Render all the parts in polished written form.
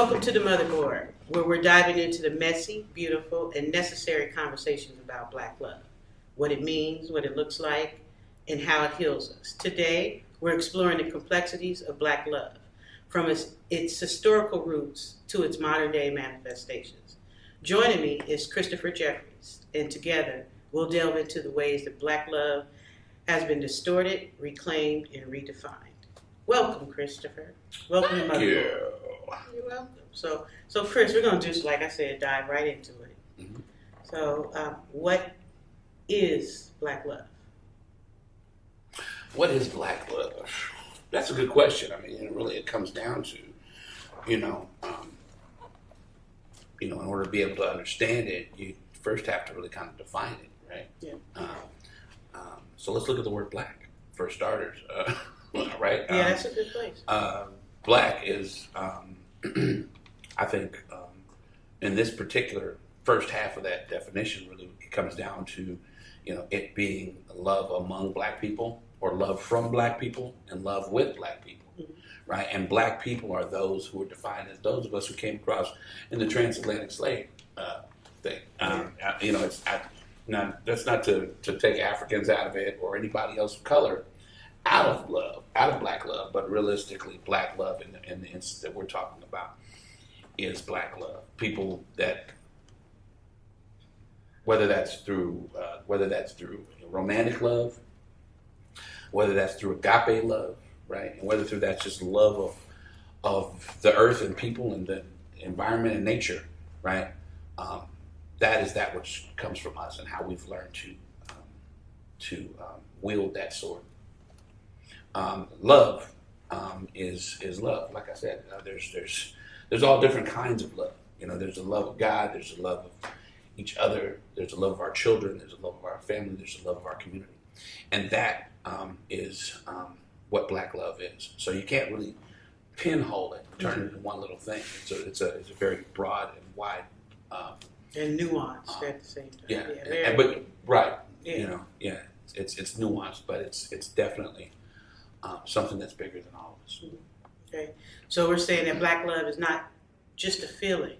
Welcome to the Mutha Board, where we're diving into the messy, beautiful, and necessary conversations about Black love, what it means, what it looks like, and how it heals us. Today, we're exploring the complexities of Black love, from its historical roots to its modern-day manifestations. Joining me is Christopher Jefferies, and together, we'll delve into the ways that Black love has been distorted, reclaimed, and redefined. Welcome, Christopher. Welcome to Mutha Board. You're welcome. So Chris, we're going to just, like I said, dive right into it. Mm-hmm. So, what is Black love? What is Black love? That's a good question. I mean, it comes down to, in order to be able to understand it, you first have to really kind of define it, right? Yeah. So let's look at the word Black for starters, right? Yeah, that's a good place. Black is, I think, in this particular first half of that definition, really it comes down to, it being love among Black people, or love from Black people, and love with Black people, mm-hmm. right? And Black people are those who are defined as those of us who came across in the transatlantic slave thing. That's not to take Africans out of it or anybody else of color out of Black love, but realistically, Black love in the instance that we're talking about is Black love. People that, whether that's through romantic love, whether that's through agape love, right, and whether through that's just love of the earth and people and the environment and nature, right. That is that which comes from us and how we've learned to wield that sword. Love is love. Like I said, there's all different kinds of love. There's the love of God. There's the love of each other. There's the love of our children. There's the love of our family. There's the love of our community, and that is what Black love is. So you can't really pinhole it, turn it into one little thing. It's a very broad and wide and nuanced at the same time. Yeah, but right. Yeah. It's nuanced, but it's definitely something that's bigger than all of us. Okay, so we're saying that Black love is not just a feeling,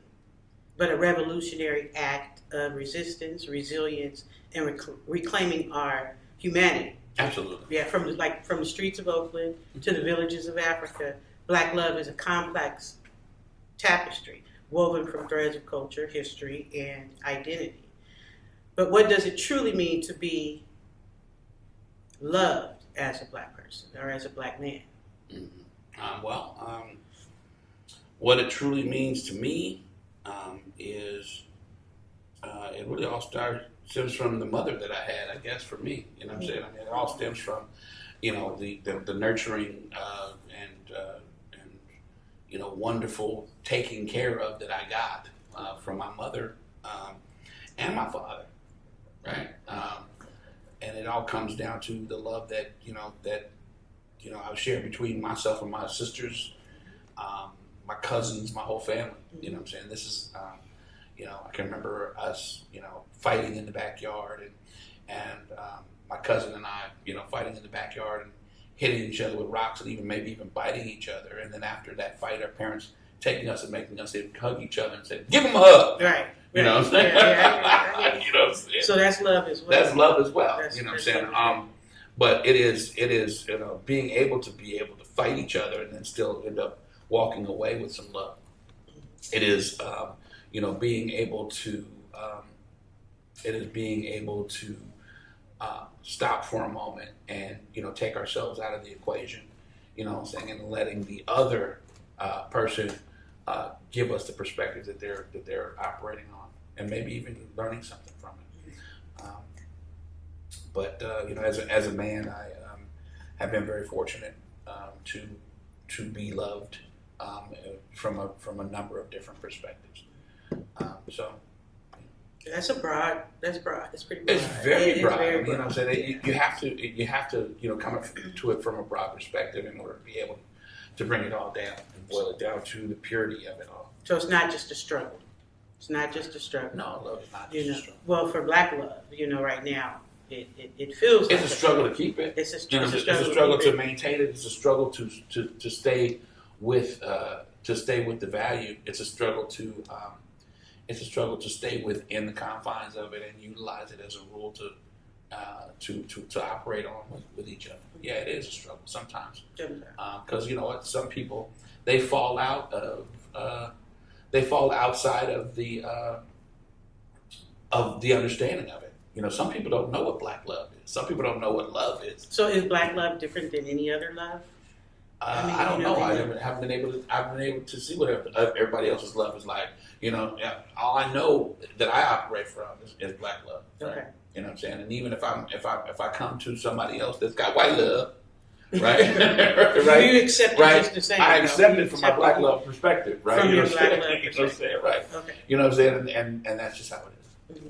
but a revolutionary act of resistance, resilience, and reclaiming our humanity. Absolutely. Yeah, from the streets of Oakland to the villages of Africa, Black love is a complex tapestry woven from threads of culture, history, and identity. But what does it truly mean to be loved as a Black person or as a Black man? Mm-hmm. What it truly means to me is it really all stems from the mother that I had, I guess, for me. You know what I'm saying? I mean, it all stems from, the nurturing and wonderful taking care of that I got from my mother and my father, right? And it all comes down to the love that I shared between myself and my sisters, my cousins, my whole family. You know what I'm saying? This is, I can remember us, fighting in the backyard and my cousin and I, fighting in the backyard and hitting each other with rocks and maybe even biting each other. And then after that fight, our parents taking us and making us hug each other and say, "Give them a hug." Right. You know what I'm saying? Yeah. You know what I'm saying? So that's love as well. That's love as well. You know what I'm saying? But it is being able to fight each other and then still end up walking away with some love. It is being able to stop for a moment and take ourselves out of the equation. You know what I'm saying? And letting the other person give us the perspective that they're operating on, and maybe even learning something from it. But as a man, I have been very fortunate to be loved from a number of different perspectives. That's broad. It's pretty broad. It's very broad. Very broad. You know what I'm saying? You have to come to it from a broad perspective in order to be able to bring it all down and boil it down to the purity of it all. So it's not just a struggle. It's not just a struggle. No, love is not just a struggle. Well, for Black love, right now, it feels like it's a struggle to keep it. It's a struggle to maintain it. It's a struggle to stay with to stay with the value. It's a struggle to stay within the confines of it and utilize it as a rule to operate on with each other. Yeah, it is a struggle sometimes because you know what, some people they fall outside of the understanding of it. You know, some people don't know what black love is. Some people don't know what love is. So is black love different than any other love? I don't know. I haven't been able to see what everybody else's love is like. You know, all I know that I operate from is black love. Right? Okay. You know what I'm saying? And even if I come to somebody else that's got white love, right? Right? You accept it just the same. I accept it from my black love perspective, right? From your black love perspective. You know what I'm saying? Right. Okay. You know what I'm saying? And that's just how it is. Mm-hmm.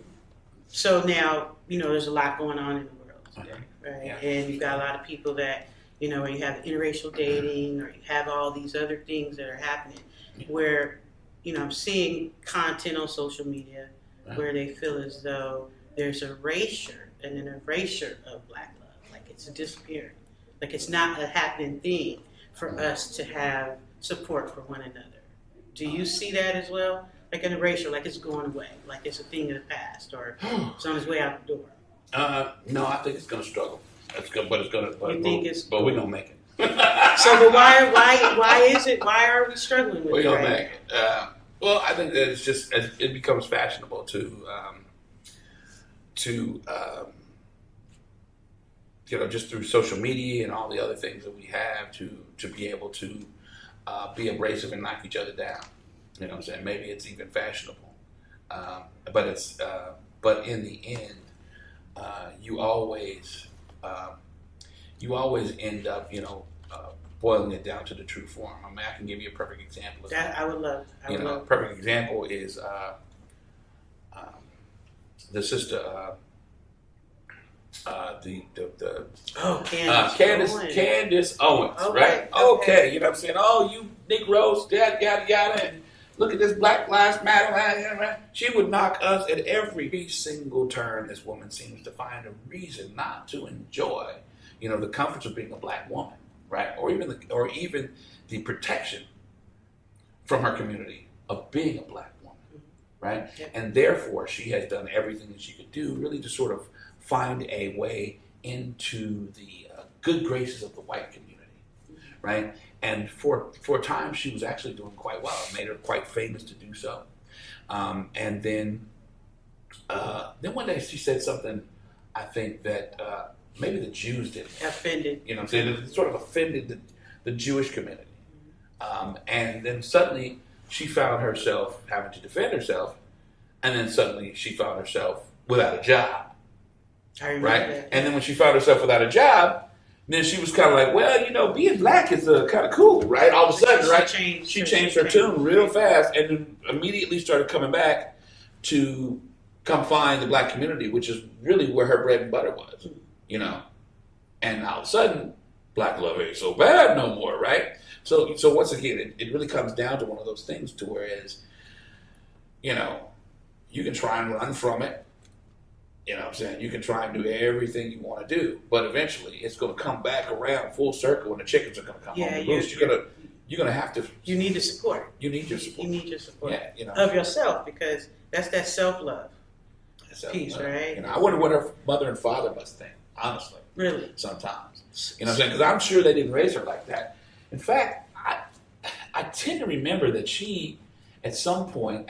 So now, you know, there's a lot going on in the world today, right? Yeah. And you've got a lot of people that, you know, you have interracial dating or you have all these other things that are happening where, you know, I'm seeing content on social media where they feel as though there's an erasure of black love. Like it's disappearing. Like it's not a happening thing for us to have support for one another. Do you see that as well? Like an erasure, like it's going away, like it's a thing of the past, or it's on its way out the door. No, I think it's going to struggle. It's good, but it's going to. But we're going to make it. So, but why is it? Why are we struggling with it? We're going to make it. Well, I think that it's just it becomes fashionable to you know, just through social media and all the other things that we have to be able to be abrasive and knock each other down. You know what I'm saying? Maybe it's even fashionable, but it's but in the end, you always end up, you know, boiling it down to the true form. I mean, I can give you a perfect example of that. I would love. A perfect example is the sister, Candace Owens, right? Okay, you know what I'm saying? Oh, you Negroes, yada yada, and look at this Black Lives Matter. She would knock us at every single turn. This woman seems to find a reason not to enjoy, you know, the comforts of being a black woman, right? Or even the protection from her community of being a black woman, right? Yeah. And therefore, she has done everything that she could do, really, to sort of find a way into the good graces of the white community, right? And for a time, she was actually doing quite well. It made her quite famous to do so. And then one day she said something, I think, that maybe the Jews did. Offended. You know what I'm saying? It sort of offended the Jewish community. And then suddenly she found herself having to defend herself. And then suddenly she found herself without a job. I remember right? that. And then when she found herself without a job, then she was kind of like, well, you know, being black is kind of cool, right? All of a sudden, right? She changed her tune real fast and then immediately started coming back to come find the black community, which is really where her bread and butter was, you know? And all of a sudden, black love ain't so bad no more, right? So once again, it really comes down to one of those things to whereas, you know, you can try and run from it. You know what I'm saying? You can try and do everything you want to do, but eventually it's going to come back around full circle and the chickens are going to come home to roost. You're going to have to. You need the support. You need your support. You need your support. Yeah, you know. Of yourself, because that's that self-love piece, right? You know, I wonder what her mother and father must think, honestly. Really? Sometimes. You know what I'm saying? Because I'm sure they didn't raise her like that. In fact, I tend to remember that she, at some point,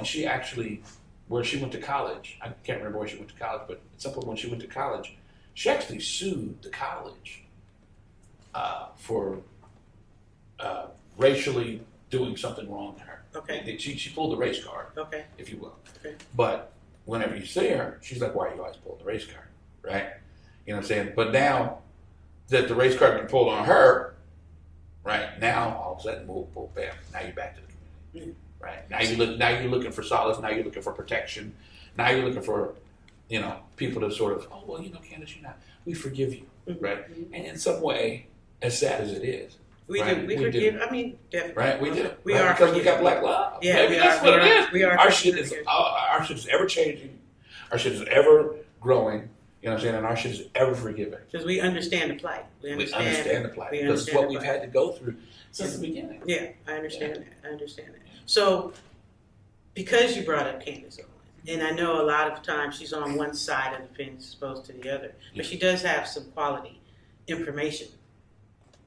she actually, where she went to college, I can't remember where she went to college, but at some point when she went to college, she actually sued the college for racially doing something wrong to her. Okay. She pulled the race card, okay, if you will. Okay. But whenever you see her, she's like, why are you always pulling the race card, right? You know what I'm saying? But now that the race card been pulled on her, right, now all of a sudden, boom, boom, bam, now you're back to the community. Mm-hmm. Right. Now you're looking for solace. Now you're looking for protection. Now you're looking for, you know, people to sort of, oh, well, you know, Candace, we forgive you, right? Mm-hmm. And in some way, as sad as it is, we forgive. I mean, definitely, right? We do. We right? are because we got black love. Yeah, maybe that's what it is. We are. Our shit is ever changing. Our shit is ever growing. You know what I'm saying? And our shit is ever forgiving. Because we understand the plight. We understand the plight. Because it's what we've had to go through since the beginning. Yeah, I understand that. I understand that. So, because you brought up Candace Owens, and I know a lot of times she's on one side of the fence as opposed to the other, but she does have some quality information,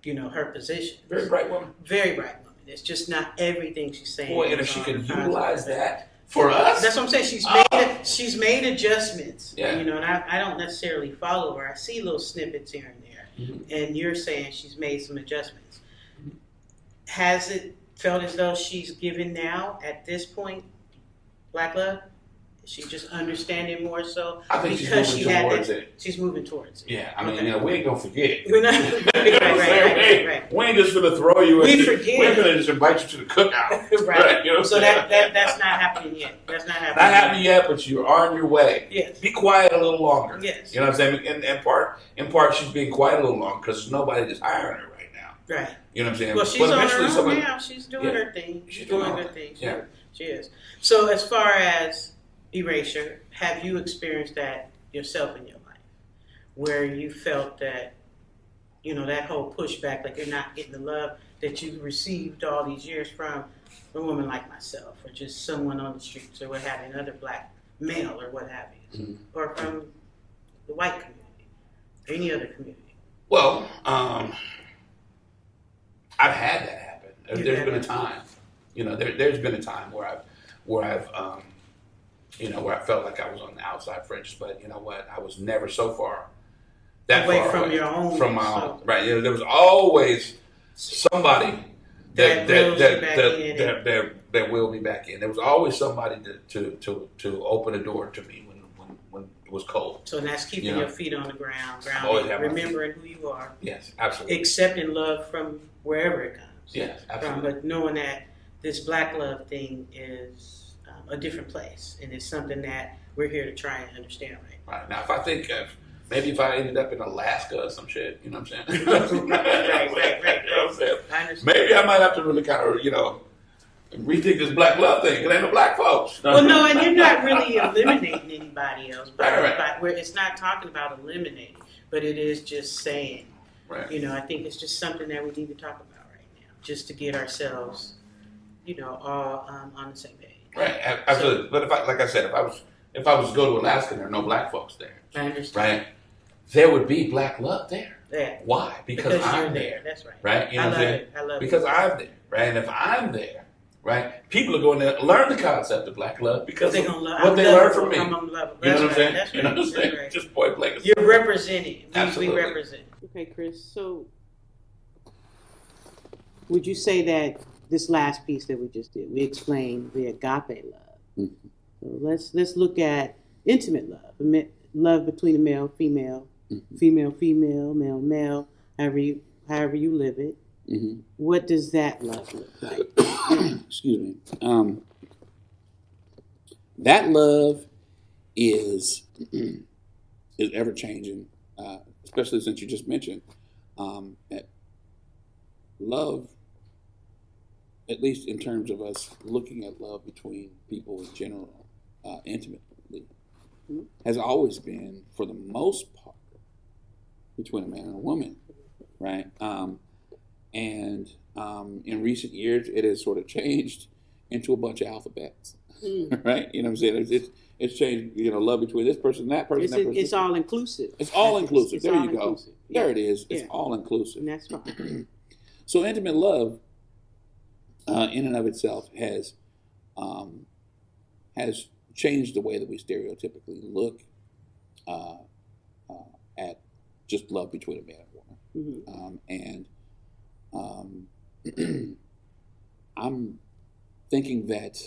her position. Very bright woman. Very bright woman. It's just not everything she's saying. Boy, and if she could utilize that for us. That's what I'm saying. She's made adjustments. Yeah. And I don't necessarily follow her. I see little snippets here and there. Mm-hmm. And you're saying she's made some adjustments. Mm-hmm. Has it felt as though she's given now at this point Black love? Is she just understanding more so? I think because she's moving towards it. She's moving towards it. Yeah, I mean, we ain't gonna forget. We're not. Right. We ain't just gonna throw you in. We forget. We're gonna just invite you to the cookout. Right. You know so that's not happening yet. That's not happening. Not happening yet, but you are on your way. Yes. Be quiet a little longer. Yes. You know what I'm saying? In part, she's being quiet a little longer because there's nobody that's hiring her right now. Right. You know what I'm saying? Well, she's on her own now. She's doing her thing. She's doing her thing. Yeah. She is. So as far as erasure, have you experienced that yourself in your life, where you felt that, that whole pushback, like you're not getting the love that you've received all these years from a woman like myself, or just someone on the streets, or what have you, another black male, or what have you, or from the white community, or any other community? Well, I've had that happen. There's been a time, there's been a time where I've where I felt like I was on the outside fringes, but you know what? I was never so far away from your own. From my own, right? There was always somebody that willed me back in. There was always somebody to open the door to me when it was cold. So that's keeping your feet on the ground, remembering who you are. Yes, absolutely. Accepting love from wherever it comes. Yes, absolutely. But knowing that this black love thing is a different place, and it's something that we're here to try and understand right now. If I think maybe if I ended up in Alaska or some shit, you know what I'm saying? right. You know what I'm saying? I understand. Maybe I might have to really kind of rethink this black love thing. It ain't no black folks. Well, no, and you're not really eliminating anybody else. Right. Where it's not talking about eliminating, but it is just saying. Right. I think it's just something that we need to talk about right now, just to get ourselves, all on the same page. Right, absolutely. But if I was to go to Alaska and there are no black folks there, I understand. Right, there would be black love there. Yeah. Why? Because I'm there. That's right. Right? You know what I'm saying? I love it. Because I'm there. Right? And if I'm there, right, people are going to learn the concept of black love because of what they learn from me. I'm gonna love it. You know what I'm saying? That's right. You know what I'm saying? Right. Just point blank. You're representing. Absolutely. We represent. Okay, Chris. So, would you say that this last piece that we just did, we explained the agape love? Mm-hmm. So let's look at intimate love, love between a male, female, mm-hmm. female, male, however you live it. Mm-hmm. What does that love look like? Excuse me. That love is ever changing, especially since you just mentioned that love. At least in terms of us looking at love between people in general, intimately, has always been, for the most part, between a man and a woman, right? And in recent years, it has sort of changed into a bunch of alphabets, right? You know what I'm saying? It's changed, love between this person, that person, that person. It's all inclusive. It's all inclusive. It's there all you go. inclusive. Yeah. There it is. It's Yeah. all inclusive. And that's fine. So intimate love, in and of itself, has changed the way that we stereotypically look at just love between a man and a woman. And I'm thinking that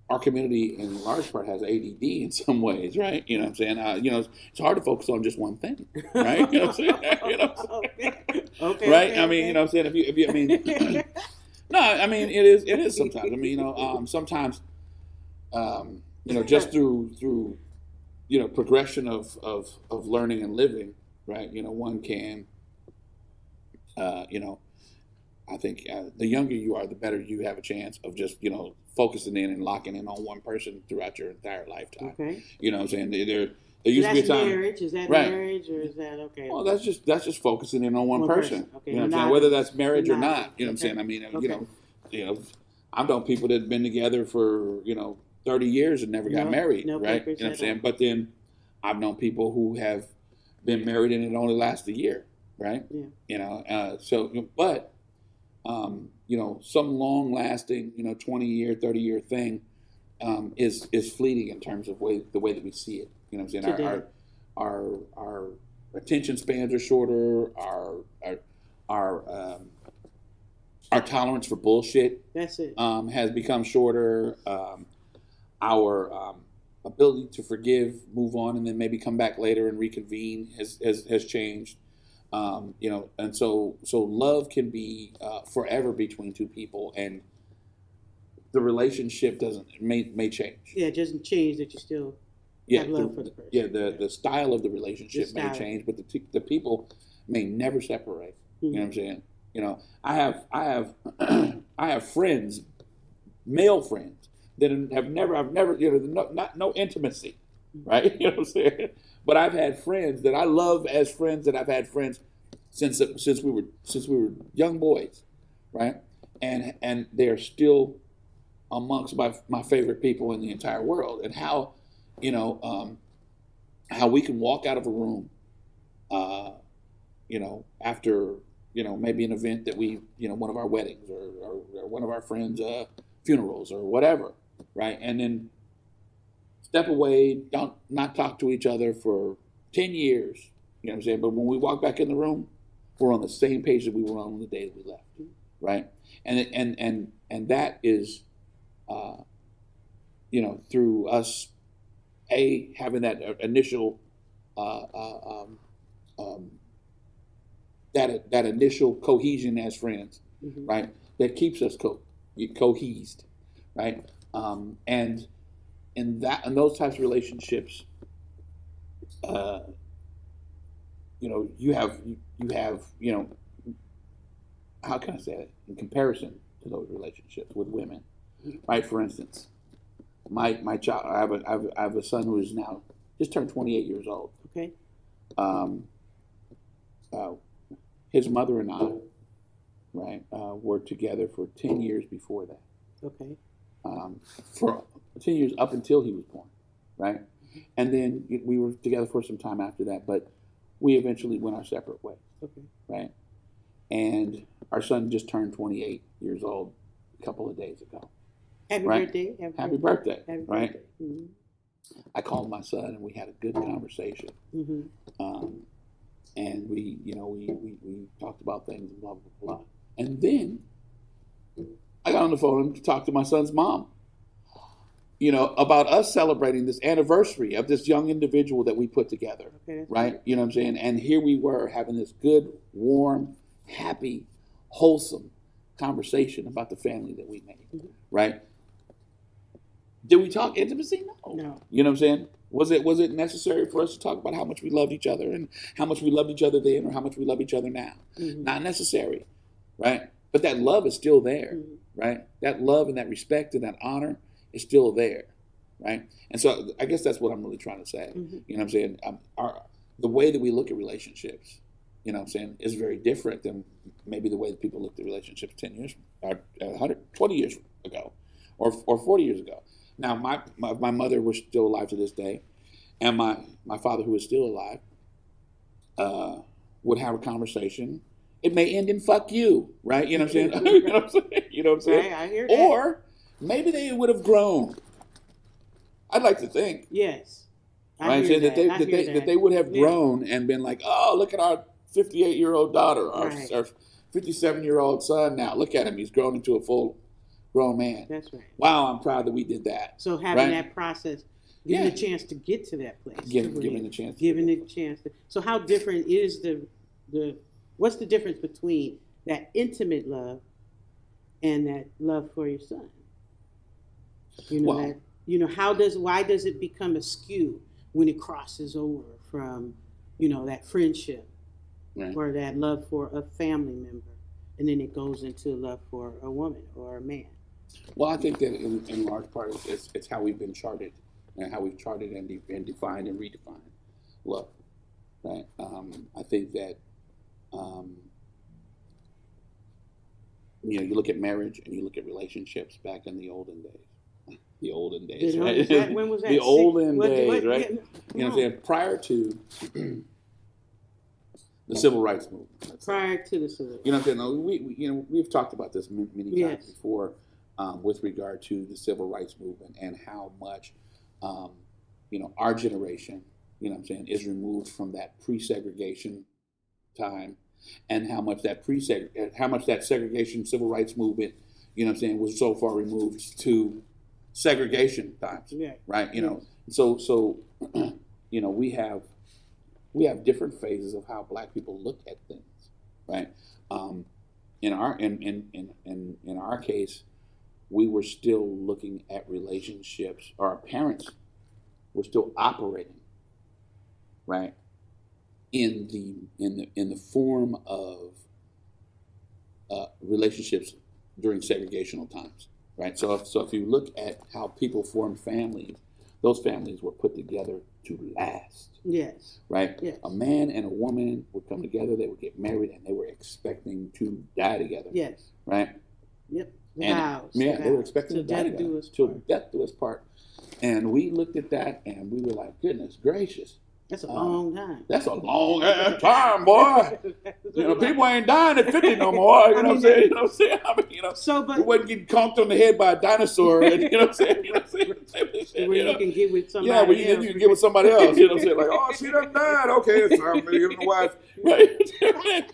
our community, in large part, has ADD in some ways, right? You know what I'm saying? It's hard to focus on just one thing, right? You know what I'm saying? Okay. Right? Okay, I mean, you know what I'm saying? If you, I mean, no, I mean, it is sometimes. I mean, sometimes, just through, progression of learning and living, right? One can, I think the younger you are, the better you have a chance of just, focusing in and locking in on one person throughout your entire lifetime. Okay. You know what I'm saying? There So used to be a that's time. marriage. Is that Right. marriage or is that okay? Well, that's just focusing in on one person. Okay. You know what I'm saying? Not- Whether that's marriage or not- not. You know what I'm okay. saying? I mean, Okay. you know, I've known people that have been together for 30 years and never got married, no right? You papers know what I'm at saying? all. But then I've known people who have been married and it only lasts a year, right? Yeah. Some long lasting, 20-year, 30-year thing is fleeting in terms of the way that we see it. You know what I'm saying? Today. Our attention spans are shorter. Our tolerance for bullshit That's it. has become shorter. Our ability to forgive, move on, and then maybe come back later and reconvene has changed. And so love can be forever between two people, and the relationship may change. Yeah, it doesn't change that you still have love for the person. Yeah, the style of the relationship may change, but the people may never separate. Mm-hmm. You know what I'm saying? I have friends, male friends, that I've never, no intimacy, right? You know what I'm saying? But I've had friends that I love as friends that I've had friends since we were young boys, right? And they're still amongst my favorite people in the entire world. And how we can walk out of a room, after maybe an event that we one of our weddings or one of our friends' funerals or whatever, right? And then step away, not talk to each other for 10 years. You know what I'm saying? But when we walk back in the room, we're on the same page that we were on the day that we left, right? And that is, through us, having that initial, that initial cohesion as friends, Mm-hmm. right? That keeps us cohesed, right? And in those types of relationships, you have how can I say it in comparison to those relationships with women, right? For instance, my child, I have a son who is now just turned 28 years old. Okay. His mother and I, right, were together for 10 years before that. Okay. For 10 years up until he was born, right? And then we were together for some time after that, but we eventually went our separate ways, Okay. right? And our son just turned 28 years old a couple of days ago. Happy Right. birthday. Happy birthday, Happy right? birthday. Mm-hmm. I called my son and we had a good conversation. Mm-hmm. And we talked about things and blah, blah, blah. And then I got on the phone to talk to my son's mom, about us celebrating this anniversary of this young individual that we put together, Okay. right? You know what I'm saying? And here we were having this good, warm, happy, wholesome conversation about the family that we made, Mm-hmm. right? Did we talk intimacy? No. You know what I'm saying? Was it necessary for us to talk about how much we loved each other and how much we loved each other then or how much we love each other now? Mm-hmm. Not necessary, right? But that love is still there, Mm-hmm. right? That love and that respect and that honor is still there, right? And so I guess that's what I'm really trying to say. Mm-hmm. You know what I'm saying? The way that we look at relationships, you know what I'm saying, is very different than maybe the way that people looked at relationships 10 years, or 120 years ago, or 40 years ago. Now, my mother was still alive to this day, and my father, who is still alive, would have a conversation. It may end in "fuck you," right? You know what I'm saying? You know what I'm saying? Right, I hear that. Or maybe they would have grown. I'd like to think, Yes. right? Saying that they would have grown and been like, "Oh, look at our 58-year-old daughter, our 57-year-old son. Now look at him; he's grown into a full grown man." That's right. Wow, I'm proud that we did that. So having right? that process, giving a chance to get to that place. Giving the chance. Giving the chance. So how different is what's the difference between that intimate love and that love for your son? Why does it become askew when it crosses over from, that friendship right. or that love for a family member, and then it goes into love for a woman or a man? Well, I think that in large part it's how we've been charted and how we've charted and defined and redefined love, right? I think that you look at marriage and you look at relationships back in the olden days. The olden days, right? When was that? The olden days, what, right? yeah, You know what I'm saying? Prior to the civil rights movement. Prior to the civil. You know what I'm saying? We've talked about this many Yes. times before, with regard to the civil rights movement and how much, our generation, is removed from that pre-segregation time, and how much that segregation civil rights movement, was so far removed to segregation times, right? So we have different phases of how Black people look at things, right? In our case, we were still looking at relationships. Our parents were still operating, right, in the form of relationships during segregational times, right? So if you look at how people formed families, those families were put together to last. Yes. Right? Yes. A man and a woman would come together, they would get married, and they were expecting to die together. Yes. Right? Yep. They were expecting to die together. Till death do us part. And we looked at that and we were like, goodness gracious. That's a long time. That's a long ass time, boy. People ain't dying at 50 no more. You know what I'm saying? We wasn't getting conked on the head by a dinosaur. And, you know what I'm saying? Where you can get with somebody else. Yeah, you can get with somebody else. You know what I'm saying? Like, oh, she done died. Okay, it's time to give the wife. Right?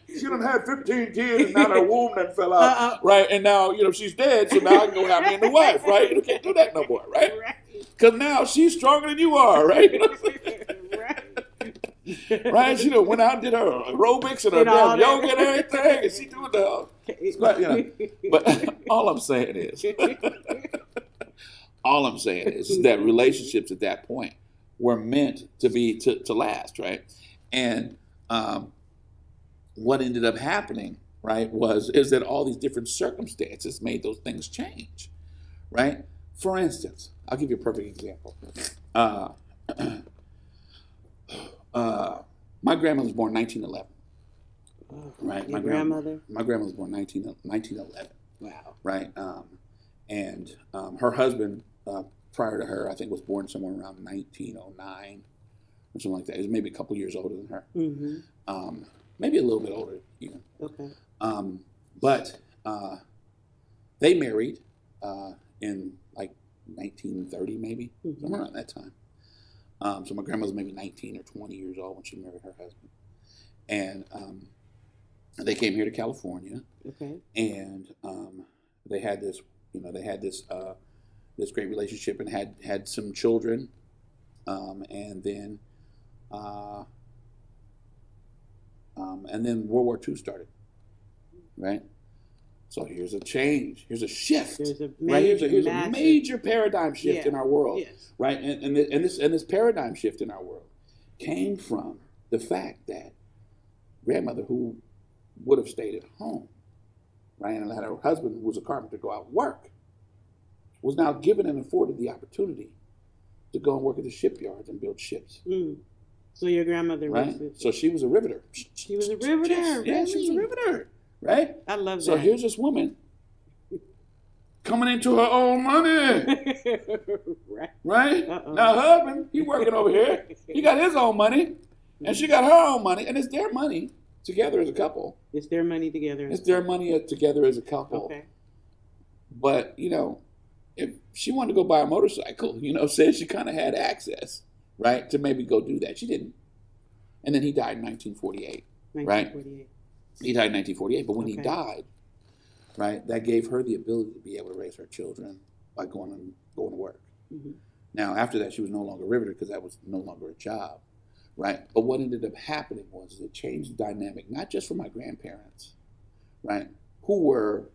She done had 15 kids and now her womb done fell out. Right? And now, she's dead, so now I can go have me and the wife. Right? You can't do that no more. Right? Because now she's stronger than you are. Right? You know what I'm saying? Right, she went out and did her aerobics and her damn yoga and everything, and she doing the, But all I'm saying is that relationships at that point were meant to be to last, right? And what ended up happening, right, is that all these different circumstances made those things change, right? For instance, I'll give you a perfect example. My grandmother was born 1911. Right. Your grandmother? My grandmother was born 1911. Wow. Right. And her husband, prior to her, I think was born somewhere around 1909 or something like that. He was maybe a couple years older than her. Mm-hmm. Maybe a little bit older, even. Okay. But they married in like 1930, maybe, somewhere around that time. So my grandma was maybe 19 or 20 years old when she married her husband. And they came here to California. Okay. And they had this, this great relationship and had some children. And then World War II started, right? So here's a change. Here's a shift. There's a major paradigm shift in our world, yes. Right? And this paradigm shift in our world came from the fact that grandmother, who would have stayed at home, right, and let her husband, who was a carpenter, go out and work, was now given and afforded the opportunity to go and work at the shipyards and build ships. Mm. So your grandmother was So she was a riveter. She was a riveter. Yes, yeah, she was a riveter. Right? I love that. So here's this woman coming into her own money. Right? Now her husband, he working over here. He got his own money. And she got her own money. And it's their money together as a couple. It's their money together. It's their money together as a couple. Okay. But, if she wanted to go buy a motorcycle, said she kind of had access, right, to maybe go do that. She didn't. And then he died in 1948. 1948. Right? He died in 1948, but when he died, right, that gave her the ability to be able to raise her children by going to work. Mm-hmm. Now, after that, she was no longer a riveter because that was no longer a job, right? But what ended up happening was it changed the dynamic, not just for my grandparents, right, who were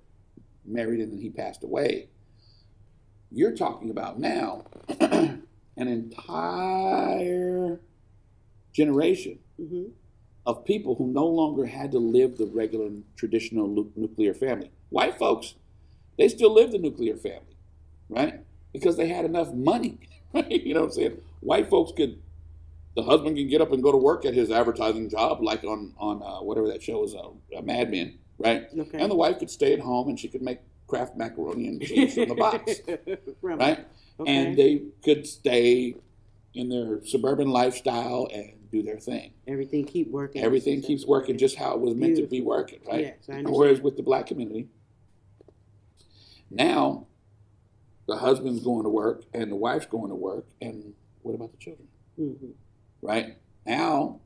married and then he passed away. You're talking about now an entire generation of people who no longer had to live the regular traditional nuclear family. White folks They still lived a nuclear family, right? Because they had enough money, right? You know what I'm saying? White folks the husband can get up and go to work at his advertising job, like on whatever that show is, Mad Men, right? Okay. And the wife could stay at home and she could make Kraft macaroni and cheese from the box, right? Okay. And they could stay in their suburban lifestyle and do their thing. Everything keeps working. Everything keeps working just how it was meant to be working, right? Yes, I understand. Whereas with the black community, now the husband's going to work and the wife's going to work, and what about the children? Mm-hmm. Right? Now,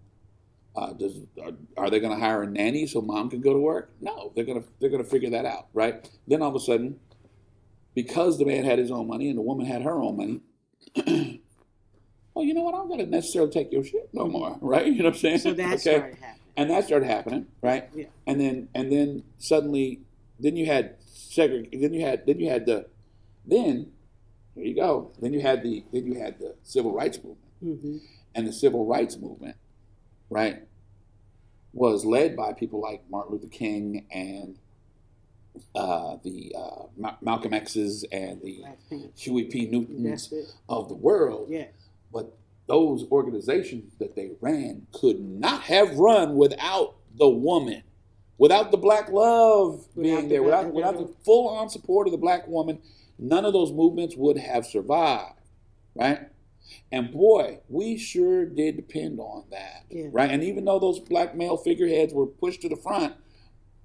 are they going to hire a nanny so mom can go to work? No, they're going to figure that out, right? Then all of a sudden, because the man had his own money and the woman had her own money, oh, you know what? I don't got to necessarily take your shit no more, right? You know what I'm saying? So that started happening. And that started happening, right? Yeah. And then suddenly, then you had here you go. Then you had the civil rights movement. Mm-hmm. And the civil rights movement, right, was led by people like Martin Luther King and the Malcolm X's and the Huey P. Newtons of the world. Yes. But those organizations that they ran could not have run without the woman, without the black love being there, without the full-on support of the black woman. None of those movements would have survived, right? And boy, we sure did depend on that, right? And even though those black male figureheads were pushed to the front,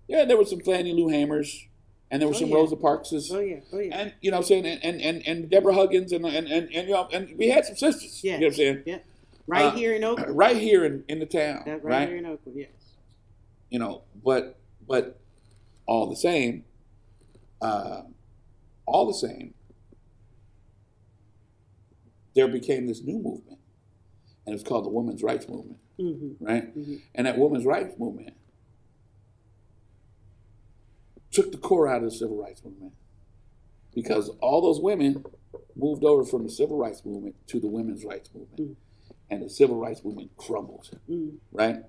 there were some Fannie Lou Hamers, and there were some Rosa Parkses. Oh yeah. And you know what I'm saying, and Deborah Huggins, and you know, and we had some sisters. Yeah. You know what I'm saying? Yeah. Right here in Oakland. Right here in the town. Right here in Oakland. Yes. You know, but all the same, there became this new movement, and it's called the women's rights movement, right? Mm-hmm. And that women's rights movement took the core out of the civil rights movement, because all those women moved over from the civil rights movement to the women's rights movement, and the civil rights movement crumbled, right?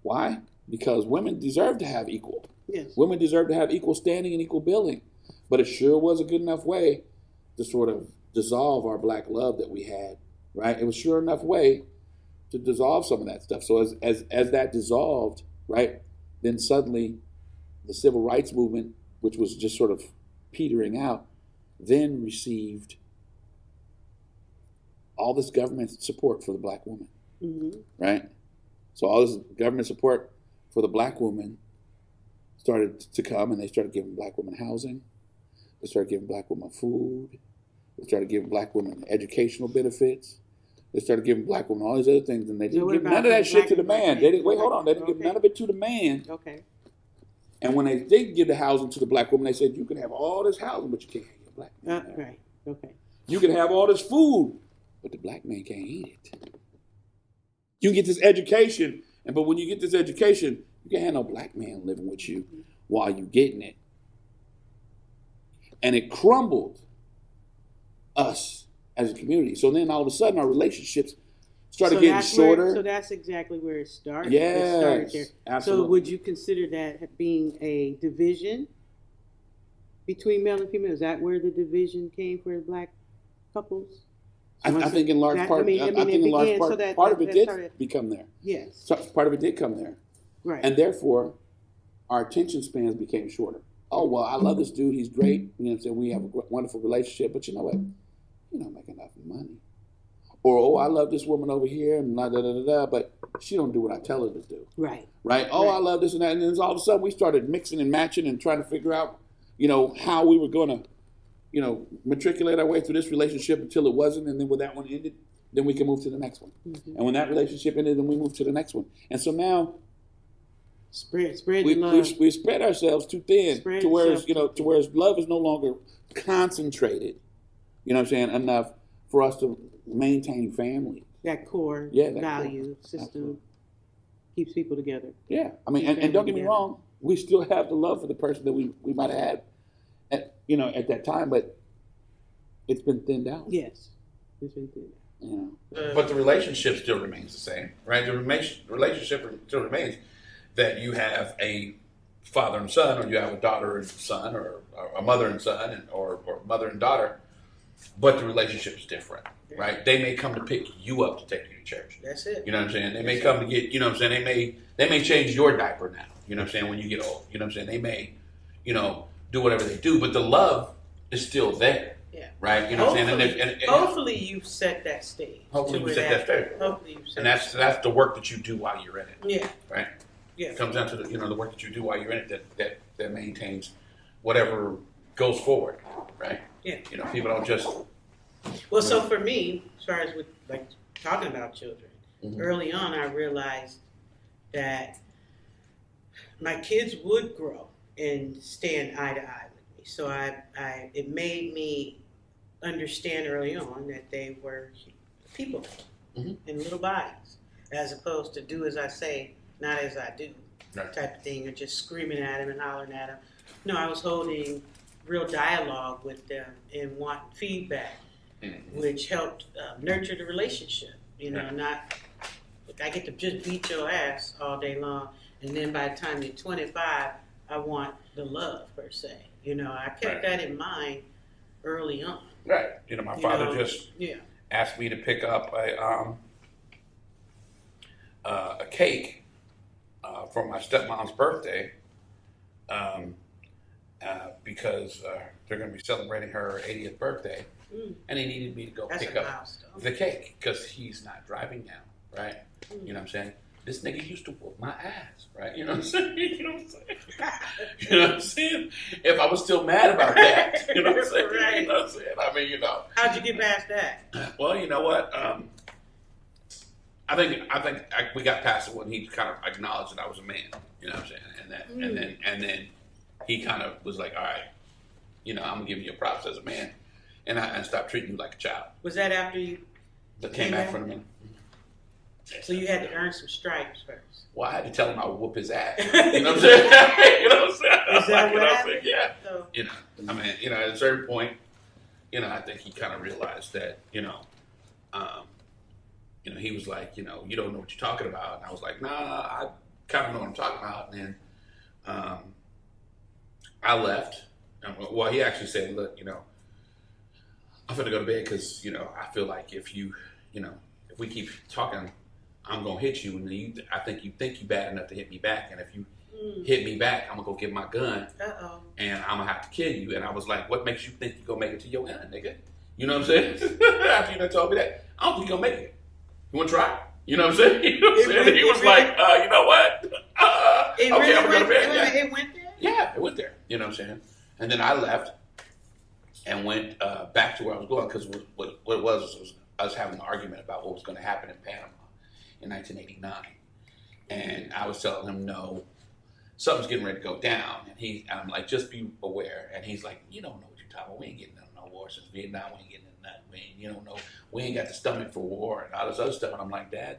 Why? Because women deserve to have equal. Yes. Women deserve to have equal standing and equal billing, but it sure was a good enough way to sort of dissolve our black love that we had, right? It was sure enough way to dissolve some of that stuff. So as that dissolved, right, then suddenly the civil rights movement, which was just sort of petering out, then received all this government support for the black woman, right? So all this government support for the black woman started to come, and they started giving black women housing. They started giving black women food. They started giving black women educational benefits. They started giving black women all these other things, and they didn't give none of that shit to the man. They didn't They didn't give none of it to the man. Okay. And when they did give the housing to the black woman, they said, you can have all this housing, but you can't have your black man. Right. Okay. You can have all this food, but the black man can't eat it. You get this education, but when you get this education, you can't have no black man living with you while you're getting it. And it crumbled us as a community. So then all of a sudden our relationships started getting shorter. So that's exactly where it started. Yes, it started there. absolutely. So would you consider that being a division between male and female? Is that where the division came for black couples? I think in large part, part of it did become there. Yes. So part of it did come there. Right. And therefore, our attention spans became shorter. Oh, well, I love this dude. He's great. You know what I'm saying? We have a wonderful relationship. But you know what? You don't make enough money. Or, oh, I love this woman over here, and but she don't do what I tell her to do. Right. Right? Oh, I love this and that. And then all of a sudden, we started mixing and matching and trying to figure out, you know, how we were going to, you know, matriculate our way through this relationship until it wasn't. And then when that one ended, then we can move to the next one. And when that relationship ended, then we move to the next one. And so now, we spread ourselves too thin to where love is no longer concentrated. You know what I'm saying? Enough for us to maintain family. That core value system Absolutely. Keeps people together. Yeah, I mean, and don't get me wrong, we still have the love for the person that we might have had, at that time, but it's been thinned out. Yes, it's been thinned out. You know, but the relationship still remains the same, right? The relationship still remains that you have a father and son, or you have a daughter and son, or a mother and son, or mother and daughter, but the relationship is different, right? They may come to pick you up to take you to church. That's it. You know what I'm saying? They may come to get, you know what I'm saying? They may change your diaper now, you know what I'm saying, when you get old. You know what I'm saying? They may, you know, do whatever they do, but the love is still there. Yeah. Right? You know what I'm saying? And hopefully you've set that stage. Hopefully you set that stage. Hopefully you've set that's the work that you do while you're in it. Yeah. Right? Yeah. It comes down to the work that you do while you're in it that maintains whatever goes forward. Right? Yeah. You know, people don't just. Well, so for me, as far as with like talking about children, early on I realized that my kids would grow and stand eye to eye with me. So it made me understand early on that they were people in little bodies, as opposed to do as I say, not as I do, type of thing, or just screaming at them and hollering at them. No, I was holding real dialogue with them and wanting feedback, which helped nurture the relationship. You know, not I get to just beat your ass all day long, and then by the time you're 25, I want the love per se. You know, I kept that in mind early on. Right. You know, my father just asked me to pick up a cake for my stepmom's birthday because they're going to be celebrating her 80th birthday, and he needed me to go pick up the cake because he's not driving now, right? You know what I'm saying? This nigga used to whoop my ass, right? You know what I'm saying? You know what I'm saying? You know what I'm saying? If I was still mad about that, you know what I'm saying? Right. You know what I'm saying? I mean, you know. How'd you get past that? Well, you know what? I think we got past it when he kind of acknowledged that I was a man. You know what I'm saying? And then he kind of was like, all right, you know, I'm gonna give you your props as a man, and stop treating you like a child. Was that after you came back from him? So you had to earn some stripes first. Well, I had to tell him I would whoop his ass. You know what I'm saying? You know what I'm saying? Is that what happened? Yeah. So, you know, I mean, you know, at a certain point, you know, I think he kind of realized that, you know, he was like, you know, you don't know what you're talking about. And I was like, nah, I kind of know what I'm talking about. And then I left. Well, he actually said, look, you know, I'm going to go to bed because, you know, I feel like if we keep talking, I'm going to hit you. And I think you bad enough to hit me back. And if you hit me back, I'm going to go get my gun. And I'm going to have to kill you. And I was like, what makes you think you're going to make it to your gun, nigga? You know what I'm saying? After you done told me that, I don't think you're going to make it. You want to try? You know what I'm saying? You know what I'm saying? He was like, you know what? Okay, I'm going to go to bed. It went there? Yeah, it went there. You know what I'm saying? And then I left and went back to where I was going because what it was I was having an argument about what was going to happen in Panama in 1989. And I was telling him, no, something's getting ready to go down. And I'm like, just be aware. And he's like, you don't know what you're talking about. We ain't getting into no war since Vietnam. We ain't getting into nothing. You don't know. We ain't got the stomach for war and all this other stuff. And I'm like, Dad,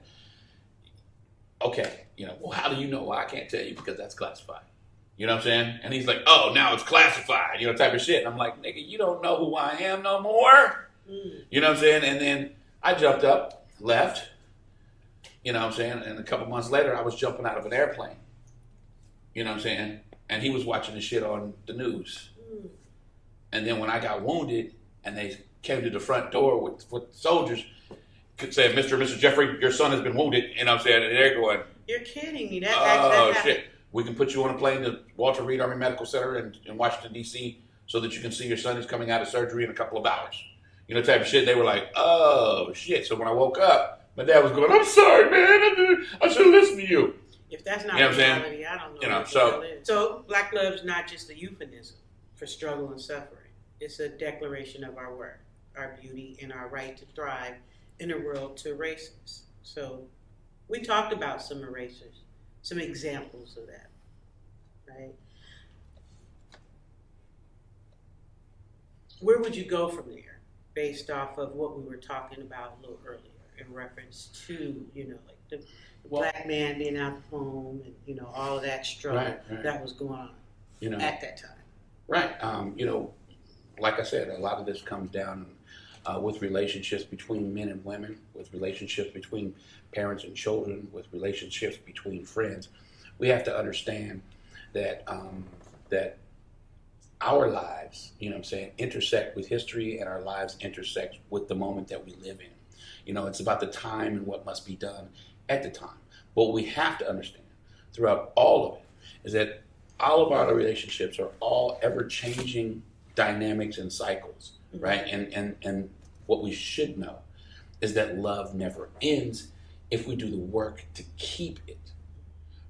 okay, you know, well, how do you know? Well, I can't tell you because that's classified. You know what I'm saying? And he's like, oh, now it's classified, you know, type of shit. And I'm like, nigga, you don't know who I am no more. You know what I'm saying? And then I jumped up, left, you know what I'm saying? And a couple months later, I was jumping out of an airplane. You know what I'm saying? And he was watching the shit on the news. And then when I got wounded and they came to the front door with soldiers, could say, Mr. and Mrs. Jeffrey, your son has been wounded. You know what I'm saying? And they're going, you're kidding me. Oh, shit. We can put you on a plane to Walter Reed Army Medical Center in Washington, D.C. so that you can see your son is coming out of surgery in a couple of hours. You know, type of shit. They were like, oh, shit. So when I woke up, my dad was going, I'm sorry, man. I should have listened to you. If that's not reality, I don't know. You know, so Black Love is not just a euphemism for struggle and suffering. It's a declaration of our worth, our beauty, and our right to thrive in a world to erase us. So we talked about some erasers, some examples of that, right? Where would you go from there based off of what we were talking about a little earlier in reference to, you know, like the black man being out the home and, you know, all of that struggle that was going on, you know, at that time? Right. You know, like I said, a lot of this comes down with relationships between men and women, with relationships between parents and children, with relationships between friends. We have to understand that our lives, intersect with history, and our lives intersect with the moment that we live in. It's about the time and what must be done at the time. But what we have to understand throughout all of it is that all of our relationships are all ever-changing dynamics and cycles, right? And what we should know is that love never ends if we do the work to keep it,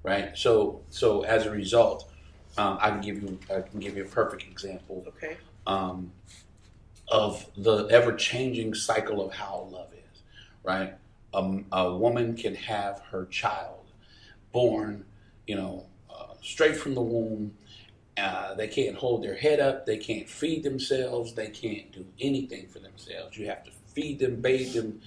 right? So as a result, I can give you a perfect example of the ever-changing cycle of how love is, right? A woman can have her child born, straight from the womb. They can't hold their head up. They can't feed themselves. They can't do anything for themselves. You have to feed them, bathe them,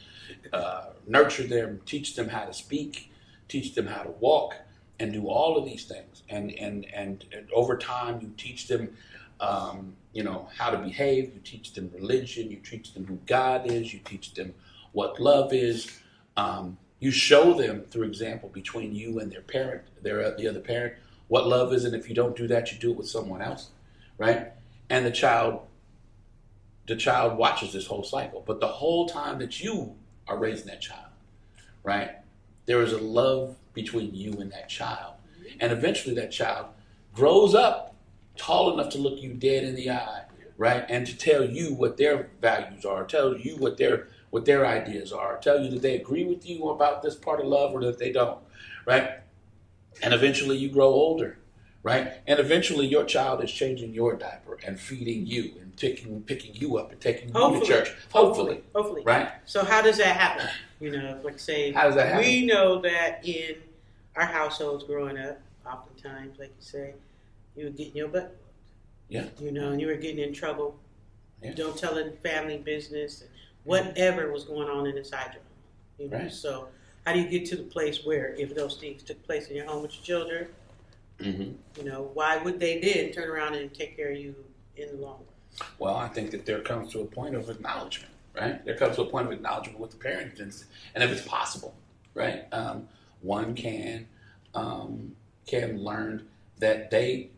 nurture them, teach them how to speak, teach them how to walk, and do all of these things. And over time, you teach them, how to behave. You teach them religion. You teach them who God is. You teach them what love is. You show them through example between you and their parent, the other parent, what love is, and if you don't do that, you do it with someone else, right? And the child watches this whole cycle. But the whole time that you are raising that child, right, there is a love between you and that child. And eventually that child grows up tall enough to look you dead in the eye, right, and to tell you what their values are, tell you what their ideas are, tell you that they agree with you about this part of love or that they don't, right? And eventually you grow older, right? And eventually your child is changing your diaper and feeding you and picking you up and taking you to church. Hopefully. Right? So how does that happen? Like say, how does that happen? We know that in our households growing up, oftentimes, like you say, you were getting your butt. Yeah. And you were getting in trouble. Yeah. Don't tell the family business. Whatever was going on inside your home. Right. So how do you get to the place where if those things took place in your home with your children, why would they then turn around and take care of you in the long run? Well, I think that there comes to a point of acknowledgement, right? There comes to a point of acknowledgement with the parent, and if it's possible, right? One can learn that they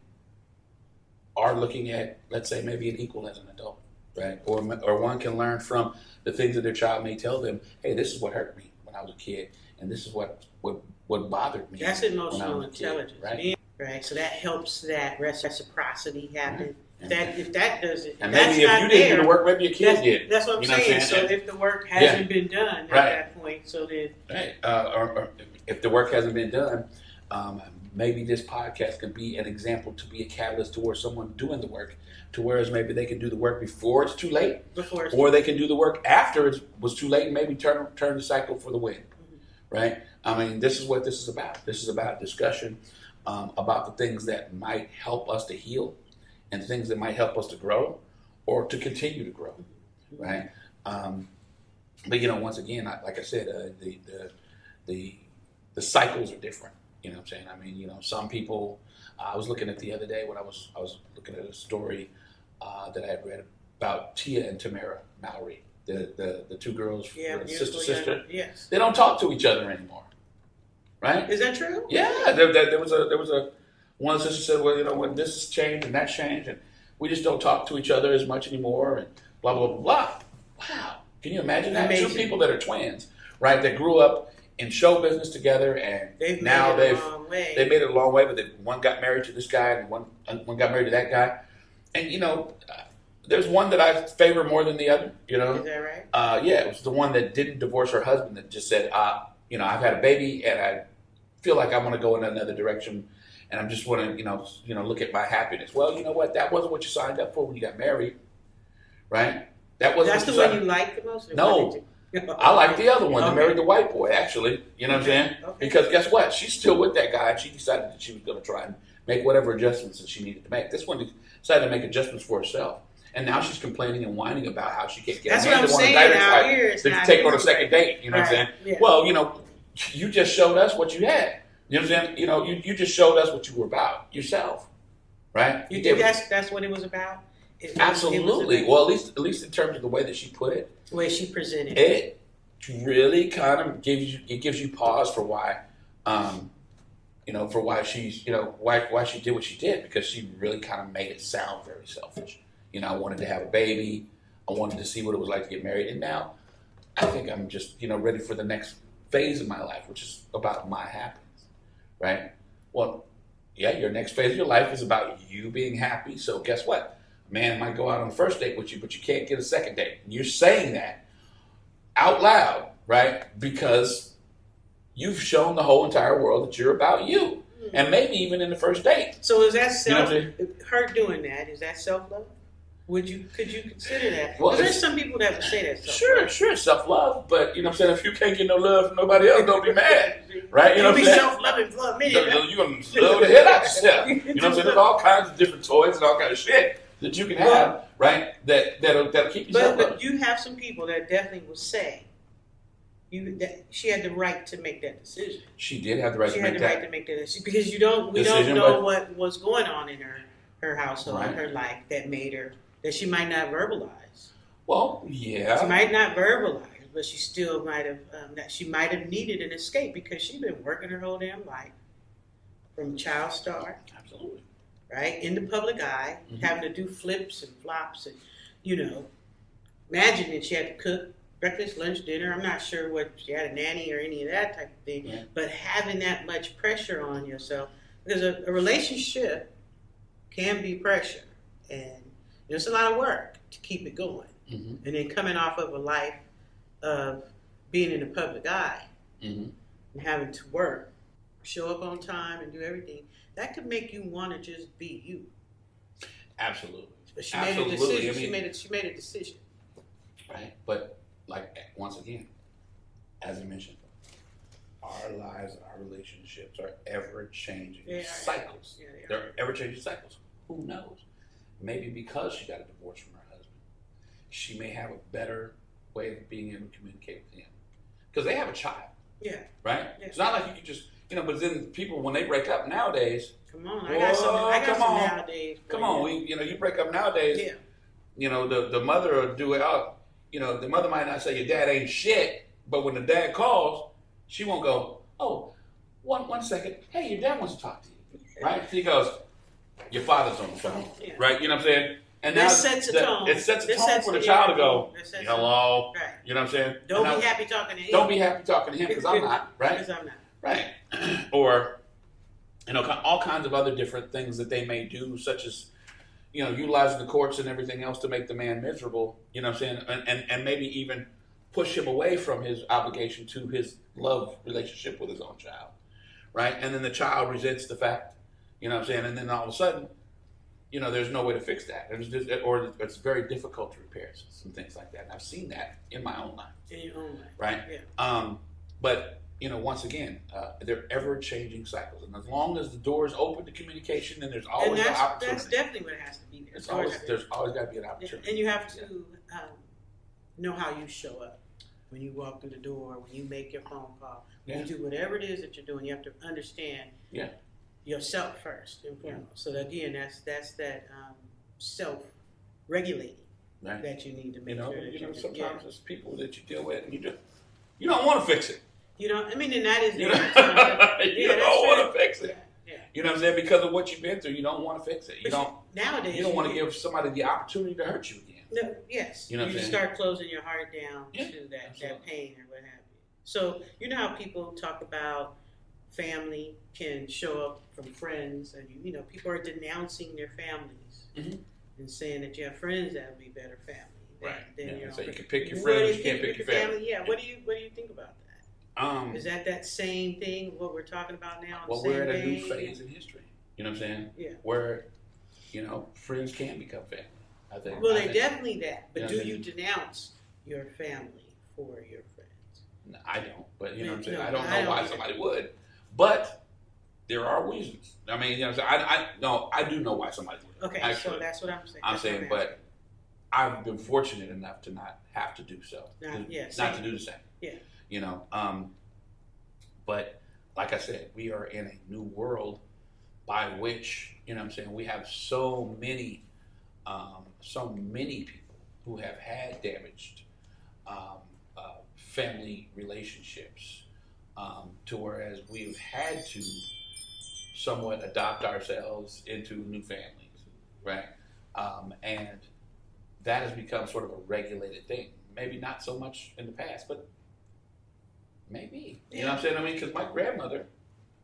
are looking at, let's say, maybe an equal as an adult, right? Or one can learn from the things that their child may tell them. Hey, this is what hurt me when I was a kid, and this is what bothered me. That's emotional when I was a kid, intelligence, right? Right. So that helps that reciprocity happen. Right. If that doesn't, and maybe if you didn't do the work, maybe your kid did. That's what I'm saying. So if the work hasn't been done at that point, so then or if the work hasn't been done, maybe this podcast could be an example to be a catalyst towards someone doing the work. To whereas maybe they can do the work before it's too late, or they can do the work after it was too late and maybe turn the cycle for the win, right? I mean, this is what this is about. This is about discussion about the things that might help us to heal and things that might help us to grow or to continue to grow, right? But once again, like I said, the cycles are different. You know what I'm saying? I mean, some people. I was looking at the other day when I was looking at a story that I had read about Tia and Tamara Mallory, the two girls, sister. Yes. They don't talk to each other anymore, right? Is that true? Yeah. There was a one sister said, well, when this has changed and that's changed, and we just don't talk to each other as much anymore, and blah blah blah blah. Wow. Can you imagine that? Amazing. Two people that are twins, right? That grew up in show business together, and they've made it a long way. But one got married to this guy, and one got married to that guy. And there's one that I favor more than the other. Is that right? Yeah, it was the one that didn't divorce her husband. That just said, I've had a baby, and I feel like I want to go in another direction, and I just want to, look at my happiness. Well, you know what? That wasn't what you signed up for when you got married, right? That's the one you like the most? No. I like the other one. They married the white boy, actually. You know what I'm saying? Okay. Because guess what? She's still with that guy, and she decided that she was going to try and make whatever adjustments that she needed to make. This one decided to make adjustments for herself. And now she's complaining and whining about how she can't get a man to want to take on a second date. You know what I'm saying? Yeah. Well, you just showed us what you had. You know what I'm saying? You just showed us what you were about yourself, right? You think that's what it was about? Absolutely. Well, at least in terms of the way that she put it, the way she presented it really kind of gives you pause for why for why she's, why she did what she did, because she really kind of made it sound very selfish. I wanted to have a baby. I wanted to see what it was like to get married. And now I think I'm just, ready for the next phase of my life, which is about my happiness, right? Well, yeah, your next phase of your life is about you being happy. So guess what? A man might go out on the first date with you, but you can't get a second date. And you're saying that out loud, right? Because you've shown the whole entire world that you're about you. And maybe even in the first date. So is that her doing that, is that self-love? Could you consider that? Well, there's some people that would say that self-love. Sure, self-love. But, if you can't get no love from nobody else, don't be mad. Right? Don't be self-loving for a minute. You're going to love the hell out yourself. There's all kinds of different toys and all kinds of shit that you can have, right? That'll keep you self-loving. But you have some people that definitely will say that she had the right to make that decision. She did have the right to make that. She had the right to make that decision. Because we don't know what was going on in her household, right, her life, that made her, that she might not verbalize. Well, yeah. She might not verbalize, but she still might have, she might have needed an escape because she's been working her whole damn life from child star. Absolutely. Right? In the public eye, having to do flips and flops and, imagine that she had to cook breakfast, lunch, dinner. I'm not sure what she had, a nanny or any of that type of thing, but having that much pressure on yourself, because a relationship can be pressure, and it's a lot of work to keep it going. And then coming off of a life of being in the public eye and having to work, show up on time and do everything, that could make you want to just be you. Absolutely. But she made a decision. She made a decision. Right. But once again, as I mentioned, our lives and our relationships are ever-changing cycles. They're ever-changing cycles. Who knows? Maybe because she got a divorce from her husband, she may have a better way of being able to communicate with him. Because they have a child. Yeah. Right? Yeah. It's not like you can just, but then people, when they break up nowadays. Come on, I got some nowadays. Come on, you break up nowadays. Yeah. The mother will do it out. The mother might not say your dad ain't shit, but when the dad calls, she won't go, oh, one second. Hey, your dad wants to talk to you. Right? She goes, your father's on the phone. Yeah. Right? You know what I'm saying? And that sets a tone. It sets a tone for the child to go, hello. Right. You know what I'm saying? Don't be happy talking to him. Don't be happy talking to him because I'm not. Right? Because I'm not. Right. Or, all kinds of other different things that they may do, such as, utilizing the courts and everything else to make the man miserable, you know what I'm saying? And maybe even push him away from his obligation to his love relationship with his own child, right? And then the child resents the fact, you know what I'm saying? And then all of a sudden, there's no way to fix that. Or it's very difficult to repair some things like that. And I've seen that in my own life. In your own life. Right? Yeah. But, once again, they're ever-changing cycles. And as long as the door is open to communication, then there's always an opportunity. That's definitely what it has to be. There's always got to be an opportunity. And you have to know how you show up. When you walk through the door, when you make your phone call, when you do whatever it is that you're doing, you have to understand yourself first and foremost. So again, that's that self-regulating that you need to make sure that you're sometimes there's people that you deal with and you don't want to fix it. And that is you don't want to fix it. Yeah. You know what I'm saying? Because of what you've been through, you don't want to fix it. Nowadays you don't want to give somebody the opportunity to hurt you again. No, yes. You know what I'm saying? Start closing your heart down to that pain or what have you. So how people talk about family can show up from friends, and people are denouncing their families and saying that you have friends that would be better family. Right. So you can pick your friends, you can't pick your family. Yeah. What do you think about that? Is that same thing? What we're talking about now? Well, we're at a new phase in history. You know what I'm saying? Yeah. Where friends can become family. I think. Well, they're definitely that. But do you denounce your family for your friends? No, I don't. But you know what I'm saying? I don't know why somebody would. But there are reasons. I mean, I do know why somebody would. Okay, actually, so that's what I'm saying. I'm saying, but I've been fortunate enough to not have to do so. Not to do the same. Yeah. But like I said, we are in a new world by which, we have so many people who have had damaged family relationships, to whereas we've had to somewhat adopt ourselves into new families, right? And that has become sort of a regulated thing. Maybe not so much in the past, but maybe. You know what I'm saying? I mean, because my grandmother,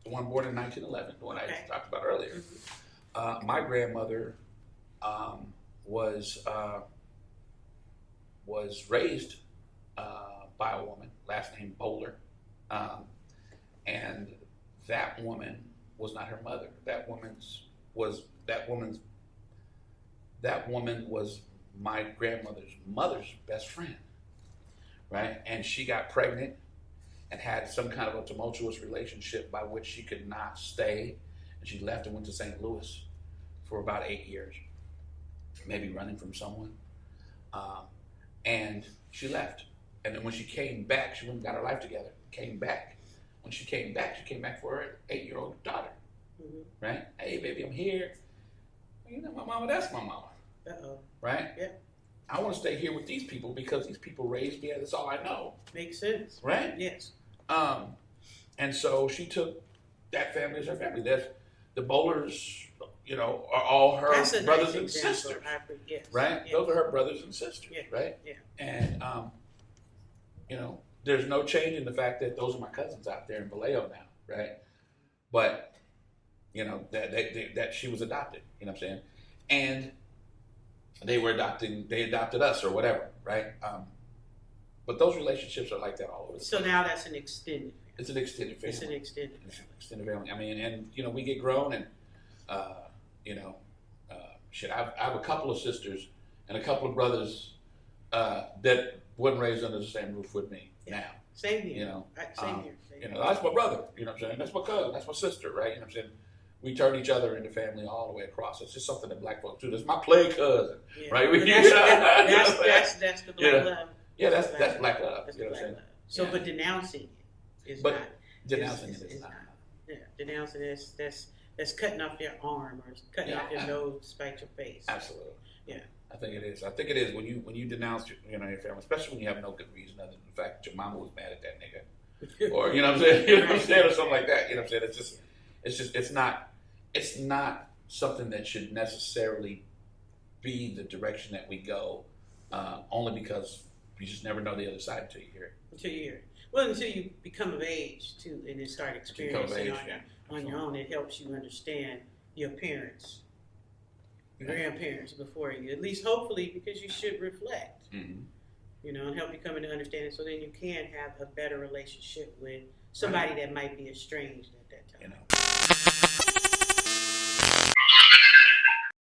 the one born in 1911, the one I talked about earlier, my grandmother was raised by a woman, last name Bowler, and that woman was not her mother. That woman was my grandmother's mother's best friend, right? And she got pregnant and had some kind of a tumultuous relationship by which she could not stay, and she left and went to St. Louis for about 8 years, maybe running from someone, and she left. And then when she came back, she went and got her life together. Came back. When she came back for her 8-year-old daughter. Right? Hey, baby, I'm here. You know, my mama, that's my mama. Right? Yeah. I want to stay here with these people because these people raised me, and that's all I know. Makes sense. Right? Yes. And so she took that family as her family. There's the Bowlers, you know, are all her brothers and sisters. Yes. Right? Yes. Those are her brothers and sisters. Yes. Right? Yeah. And you know, there's no change in the fact that those are my cousins out there in Vallejo now, right? But, you know, that she was adopted, you know what I'm saying? And they adopted us or whatever, right? But those relationships are like that all over the place. So now that's an extended family. It's an extended family. It's an extended family. It's an extended family. I mean, and, you know, we get grown and, you know, I have a couple of sisters and a couple of brothers that wasn't raised under the same roof with me now. Same here. You know, Same here. you know, that's my brother. You know what I'm saying? That's my cousin. That's my sister. Right? You know what I'm saying? We turn each other into family all the way across. It's just something that black folks do. That's my play cousin. Yeah. Right? That's the black love. Yeah, that's black love. That's you know the what I'm saying? black love. So, but denouncing it is But not. denouncing it is not. Yeah, denouncing it that's cutting off your arm or cutting off your nose to spite your face. Absolutely. Yeah. I think it is. I think it is when you denounce your family, especially when you have no good reason other than the fact that your mama was mad at that nigga, or you know what I'm saying, or something like that. You know what I'm saying? It's not something that should necessarily be the direction that we go, only because you just never know the other side until you hear it. Until you become of age too, and then start experiencing on your own. It helps you understand your parents. Grandparents before you, at least hopefully, because you should reflect, you know, and help you come into understanding, so then you can have a better relationship with somebody that might be estranged at that time. You know,